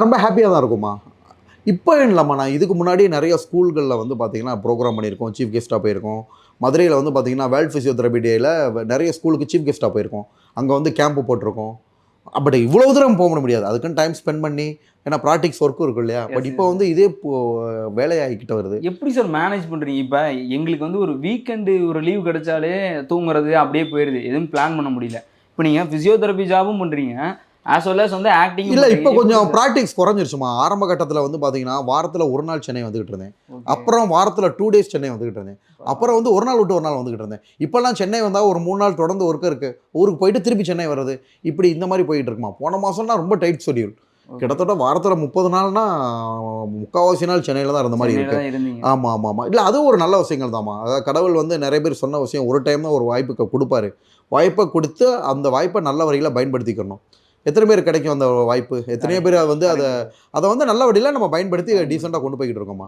ரொம்ப ஹாப்பியாக தான் இருக்கும்மா. இப்போ இல்லைம்மா, நான் இதுக்கு முன்னாடி நிறைய ஸ்கூல்களில் வந்து பார்த்தீங்கன்னா ப்ரோக்ராம் பண்ணியிருக்கோம், சீஃப் கெஸ்ட்டாக போயிருக்கோம். மதுரையில் வந்து பார்த்தீங்கன்னா வேர்ல்ட் ஃபிசியோதெரபி டேயில் நிறைய ஸ்கூலுக்கு சீஃப் கெஸ்ட்டாக போயிருக்கோம். அங்கே வந்து கேம்ப் போட்டிருக்கோம். பட் இவ்வளோ தூரம் போக முடியாது, அதுக்குன்னு டைம் ஸ்பெண்ட் பண்ணி, ஏன்னா ப்ராக்டிக்ஸ் ஒர்க்கும் இருக்கும் இல்லையா. பட் எஸ், இப்போ எஸ். வந்து இதே வேலையாகிக்கிட்ட வருது. எப்படி சார் மேனேஜ் பண்றீங்க? இப்ப எங்களுக்கு வந்து ஒரு வீக்கெண்டு ஒரு லீவ் கிடைச்சாலே தூங்குறது அப்படியே போயிருது. எதுவும் பிளான் பண்ண முடியல. இப்ப நீங்க பிசியோதெரபி ஜாபும் பண்றீங்க. ஆஸ் வெல் அஸ் வந்து ஆக்டிங்கும் இல்லை, இப்போ பண்றீங்க. எப்படி கொஞ்சம் சார்? ப்ராக்டிக்ஸ் குறைஞ்சிருச்சுமா. ஆரம்ப கட்டத்தில் வந்து பார்த்தீங்கன்னா வாரத்தில் ஒரு நாள் சென்னை வந்துகிட்டு இருந்தேன். ஓகே. அப்புறம் வாரத்தில் 2 டேஸ் சென்னை வந்துகிட்டு இருந்தேன். அப்புறம் வந்து ஒரு நாள் விட்டு ஒரு நாள் வந்துகிட்டு இருந்தேன். இப்போல்லாம் சென்னை வந்தால் ஒரு 3 நாள் தொடர்ந்து ஒர்க் இருக்குது, ஊருக்கு போயிட்டு திருப்பி சென்னை வர்றது, இப்படி இந்த மாதிரி போயிட்டு இருக்குமா. போன மாதம்னா ரொம்ப டைட் ஷெட்யூல். ஓகே. கிட்டத்தட்ட வாரத்தில் 30 நாள்னா முக்கால்வாசி நாள் சென்னையில் தான் இருந்த மாதிரி சென்னையில இருக்குது. தான் இருந்தீங்க. ஆமாம் ஆமாம் ஆமாம். இல்லை, அது ஒரு நல்ல விஷயங்கள் தாம்மா. அதாவது கடவுள் வந்து நிறைய பேர் சொன்ன விஷயம், ஒரு டைம் தான் ஒரு வாய்ப்பு கொடுப்பாரு. வாய்ப்பை கொடுத்து அந்த வாய்ப்பை நல்ல வழியில் பயன்படுத்திக்கணும். எத்தனை பேர் கிடைக்கும் அந்த வாய்ப்பு? எத்தனையோ கரெக்ட். பேர் வந்து கரெக்ட் சார். அதை வந்து நல்ல வழியில் நம்ம பயன்படுத்தி பயன்படுத்தி. டீசெண்டாக கொண்டு போய்கிட்டு இருக்கோம்மா.